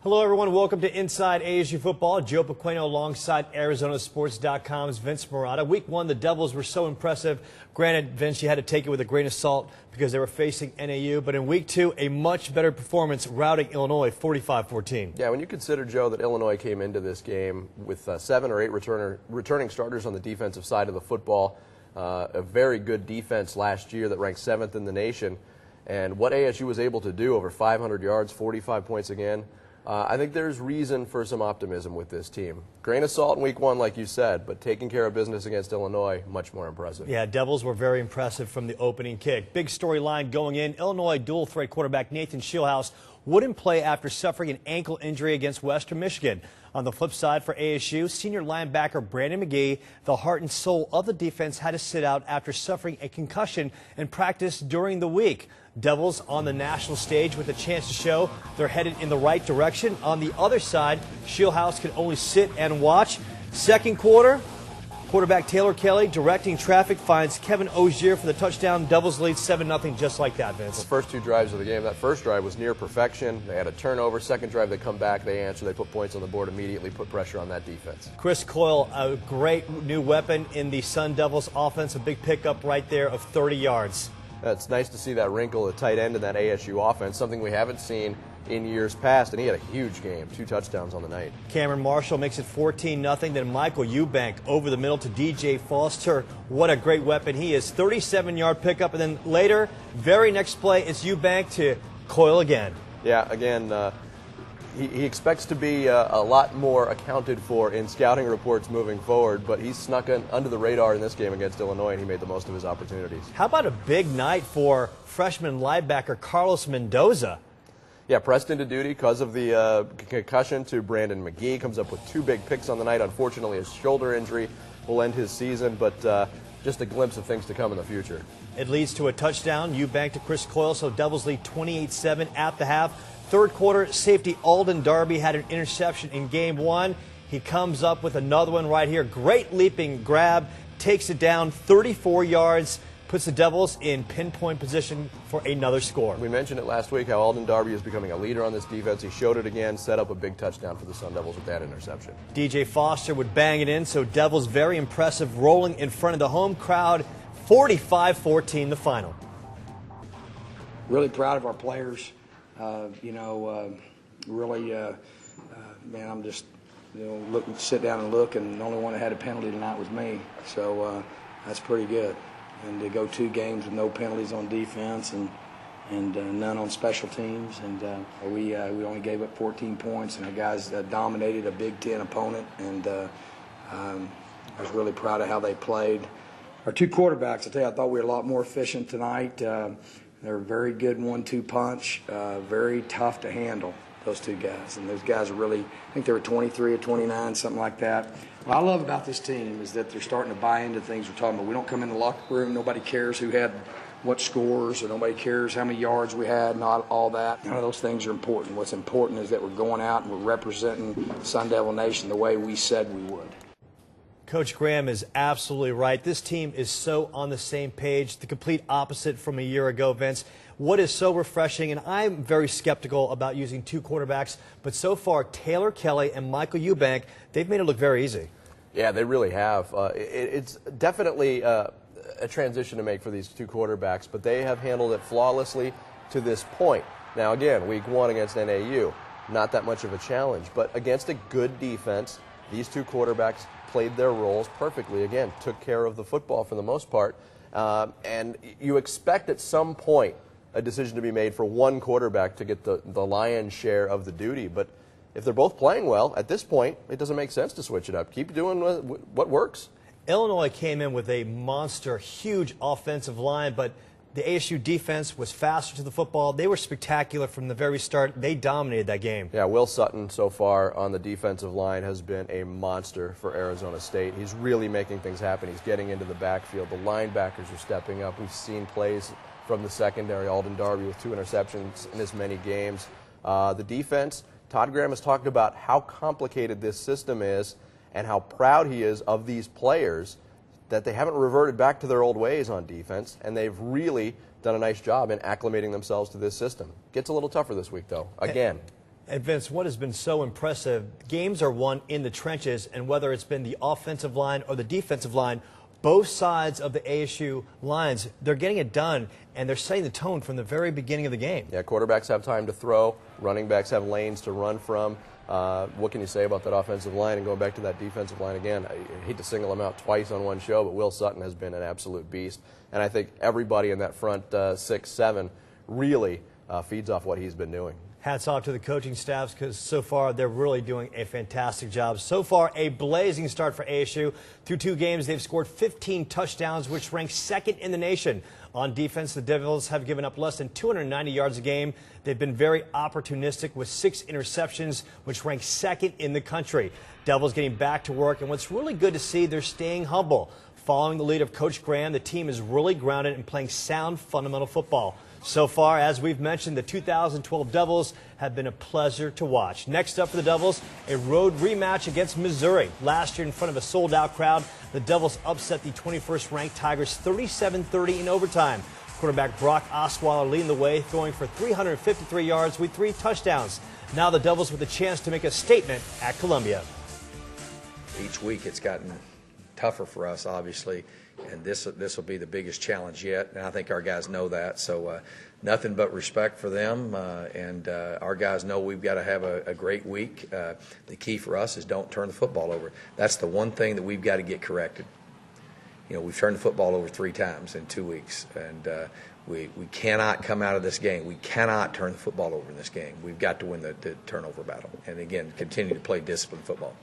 Hello, everyone. Welcome to Inside ASU Football. Joe Pequeno alongside ArizonaSports.com's Vince Marotta. Week one, the Devils were so impressive. Granted, Vince, you had to take it with a grain of salt because they were facing NAU. But in week two, a much better performance, routing Illinois 45-14. Yeah, when you consider, Joe, that Illinois came into this game with 7 or 8 returning starters on the defensive side of the football, a very good defense last year that ranked 7th in the nation, and what ASU was able to do, over 500 yards, 45 points again, I think there's reason for some optimism with this team. Grain of salt in week one, like you said, but taking care of business against Illinois, much more impressive. Yeah, Devils were very impressive from the opening kick. Big storyline going in. Illinois dual-threat quarterback Nathan Schillhouse wouldn't play after suffering an ankle injury against Western Michigan. On the flip side for ASU, senior linebacker Brandon McGee, the heart and soul of the defense, had to sit out after suffering a concussion in practice during the week. Devils on the national stage with a chance to show they're headed in the right direction. On the other side, Schillhouse could only sit and watch. Second quarter, quarterback Taylor Kelly directing traffic finds Kevin Ogier for the touchdown. Devils lead 7-0 just like that, Vince. The first 2 drives of the game, that first drive was near perfection. They had a turnover. Second drive, they come back, they answer, they put points on the board immediately, put pressure on that defense. Chris Coyle, a great new weapon in the Sun Devils offense, a big pickup right there of 30 yards. It's nice to see that wrinkle, the tight end in that ASU offense, something we haven't seen in years past, and he had a huge game, 2 touchdowns on the night. Cameron Marshall makes it 14-0. Then Michael Eubank over the middle to DJ Foster. What a great weapon he is. 37-yard pickup, and then later, very next play, it's Eubank to Coyle again. Yeah, again, he expects to be a lot more accounted for in scouting reports moving forward, but he's snuck under the radar in this game against Illinois, and he made the most of his opportunities. How about a big night for freshman linebacker Carlos Mendoza? Yeah, pressed into duty because of the concussion to Brandon McGee. Comes up with 2 big picks on the night. Unfortunately, his shoulder injury will end his season, but just a glimpse of things to come in the future. It leads to a touchdown. Eubank to Chris Coyle, so Devils lead 28-7 at the half. Third quarter, safety Alden Darby had an interception in game 1. He comes up with another one right here. Great leaping grab, takes it down 34 yards, puts the Devils in pinpoint position for another score. We mentioned it last week how Alden Darby is becoming a leader on this defense. He showed it again, set up a big touchdown for the Sun Devils with that interception. DJ Foster would bang it in, so Devils very impressive, rolling in front of the home crowd. 45-14 the final. Really proud of our players. Man, I'm just, sit down and look, and the only one that had a penalty tonight was me. So that's pretty good. And to go 2 games with no penalties on defense and none on special teams, and we only gave up 14 points, and our guys dominated a Big Ten opponent, and I was really proud of how they played. Our 2 quarterbacks, I tell you, I thought we were a lot more efficient tonight. They're a very good 1-2 punch, very tough to handle, those 2 guys. And those guys are really, I think they were 23 or 29, something like that. What I love about this team is that they're starting to buy into things we're talking about. We don't come in the locker room, nobody cares who had what scores, or nobody cares how many yards we had, not all that. None of those things are important. What's important is that we're going out and we're representing Sun Devil Nation the way we said we would. Coach Graham is absolutely right. This team is so on the same page, the complete opposite from a year ago, Vince. What is so refreshing, and I'm very skeptical about using 2 quarterbacks, but so far Taylor Kelly and Michael Eubank, they've made it look very easy. Yeah, they really have. It's definitely a transition to make for these 2 quarterbacks, but they have handled it flawlessly to this point. Now, again, week 1 against NAU, not that much of a challenge, but against a good defense, these 2 quarterbacks played their roles perfectly. Again, took care of the football for the most part. And you expect at some point a decision to be made for one quarterback to get the lion's share of the duty. But if they're both playing well, at this point, it doesn't make sense to switch it up. Keep doing what works. Illinois came in with a monster, huge offensive line, but the ASU defense was faster to the football. They were spectacular from the very start. They dominated that game. Yeah, Will Sutton so far on the defensive line has been a monster for Arizona State. He's really making things happen. He's getting into the backfield. The linebackers are stepping up. We've seen plays from the secondary. Alden Darby with 2 interceptions in as many games. The defense, Todd Graham has talked about how complicated this system is and how proud he is of these players, that they haven't reverted back to their old ways on defense, and they've really done a nice job in acclimating themselves to this system. Gets a little tougher this week, though, again. And Vince, what has been so impressive, games are won in the trenches, and whether it's been the offensive line or the defensive line, both sides of the ASU lines, they're getting it done, and they're setting the tone from the very beginning of the game. Yeah, quarterbacks have time to throw, running backs have lanes to run from. What can you say about that offensive line? And going back to that defensive line again, I hate to single them out twice on one show, but Will Sutton has been an absolute beast. And I think everybody in that front 6, 7 really feeds off what he's been doing. Hats off to the coaching staffs because so far they're really doing a fantastic job. So far, a blazing start for ASU. Through 2 games, they've scored 15 touchdowns, which ranks second in the nation. On defense, the Devils have given up less than 290 yards a game. They've been very opportunistic with 6 interceptions, which ranks second in the country. Devils getting back to work, and what's really good to see, they're staying humble. Following the lead of Coach Graham, the team is really grounded and playing sound fundamental football. So far, as we've mentioned, the 2012 Devils have been a pleasure to watch. Next up for the Devils, a road rematch against Missouri. Last year in front of a sold-out crowd, the Devils upset the 21st-ranked Tigers 37-30 in overtime. Quarterback Brock Osweiler leading the way, throwing for 353 yards with 3 touchdowns. Now the Devils with a chance to make a statement at Columbia. Each week it's gotten tougher for us, obviously, and this will be the biggest challenge yet, and I think our guys know that. So nothing but respect for them, and our guys know we've got to have a great week. The key for us is don't turn the football over. That's the one thing that we've got to get corrected. You know, we've turned the football over 3 times in 2 weeks, and we cannot come out of this game. We cannot turn the football over in this game. We've got to win the turnover battle, and again, continue to play disciplined football.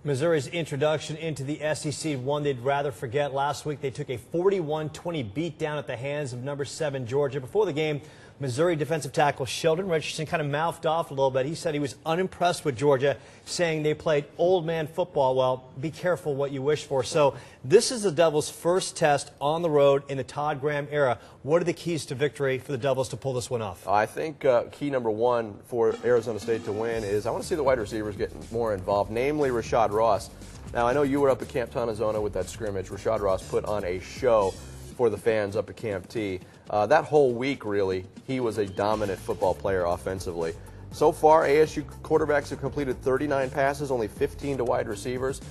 Missouri's introduction into the SEC, one they'd rather forget. Last week, they took a 41-20 beatdown at the hands of number 7 Georgia. Before the game, Missouri defensive tackle Sheldon Richardson kind of mouthed off a little bit. He said he was unimpressed with Georgia, saying they played old man football. Well, be careful what you wish for. So this is the Devils' first test on the road in the Todd Graham era. What are the keys to victory for the Devils to pull this one off? I think key number 1 for Arizona State to win is I want to see the wide receivers get more involved, namely Rashad Ross. Now, I know you were up at Camp Tontozona with that scrimmage. Rashad Ross put on a show for the fans up at Camp T. That whole week, really, he was a dominant football player offensively. So far, ASU quarterbacks have completed 39 passes, only 15 to wide receivers.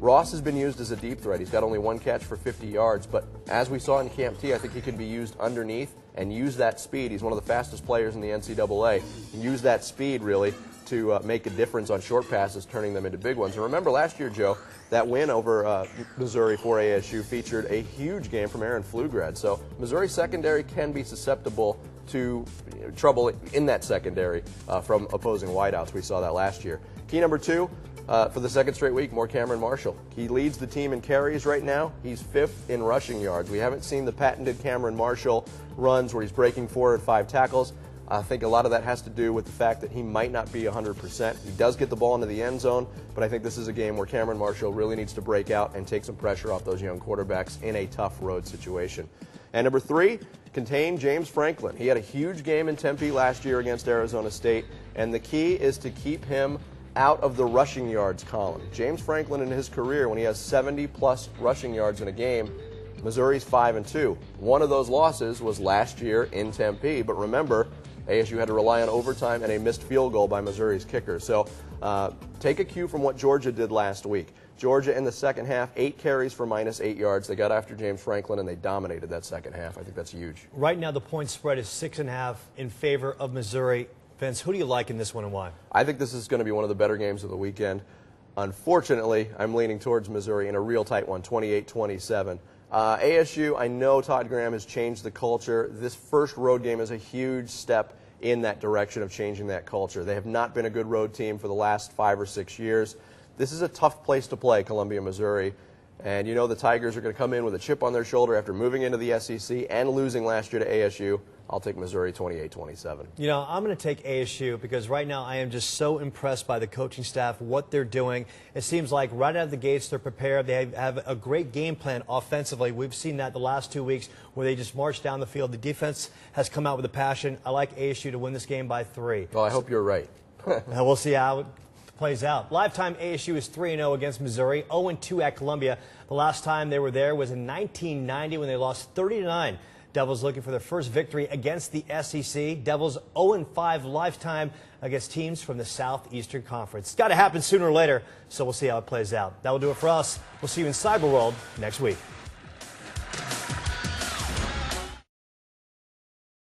Ross has been used as a deep threat. He's got only 1 catch for 50 yards, but as we saw in Camp T, I think he can be used underneath and use that speed. He's one of the fastest players in the NCAA. And use that speed, really, to make a difference on short passes, turning them into big ones. And remember last year, Joe, that win over Missouri for ASU featured a huge game from Aaron Pflugrad. So Missouri secondary can be susceptible to trouble in that secondary from opposing wideouts. We saw that last year. Key number 2, for the second straight week, more Cameron Marshall. He leads the team in carries right now. He's 5th in rushing yards. We haven't seen the patented Cameron Marshall runs where he's breaking 4 or 5 tackles. I think a lot of that has to do with the fact that he might not be 100%. He does get the ball into the end zone, but I think this is a game where Cameron Marshall really needs to break out and take some pressure off those young quarterbacks in a tough road situation. And number 3, contain James Franklin. He had a huge game in Tempe last year against Arizona State, and the key is to keep him out of the rushing yards column. James Franklin in his career, when he has 70-plus rushing yards in a game, Missouri's 5-2. One of those losses was last year in Tempe, but remember, ASU had to rely on overtime and a missed field goal by Missouri's kicker. So take a cue from what Georgia did last week. Georgia in the second half, 8 carries for -8 yards. They got after James Franklin, and they dominated that second half. I think that's huge. Right now, the point spread is 6.5 in favor of Missouri. Vince, who do you like in this one and why? I think this is going to be one of the better games of the weekend. Unfortunately, I'm leaning towards Missouri in a real tight one, 28-27. ASU, I know Todd Graham has changed the culture. This first road game is a huge step in that direction of changing that culture. They have not been a good road team for the last 5 or 6 years. This is a tough place to play, Columbia, Missouri. And you know the Tigers are going to come in with a chip on their shoulder after moving into the SEC and losing last year to ASU. I'll take Missouri 28-27. You know, I'm going to take ASU because right now I am just so impressed by the coaching staff, what they're doing. It seems like right out of the gates they're prepared. They have a great game plan offensively. We've seen that the last 2 weeks where they just march down the field. The defense has come out with a passion. I like ASU to win this game by 3. Well, I hope you're right. We'll see how it plays out. Lifetime ASU is 3-0 against Missouri, 0-2 at Columbia. The last time they were there was in 1990 when they lost 30-9 Devils looking for their first victory against the SEC. Devils 0-5 lifetime against teams from the Southeastern Conference. It's got to happen sooner or later, so we'll see how it plays out. That will do it for us. We'll see you in Cyber World next week.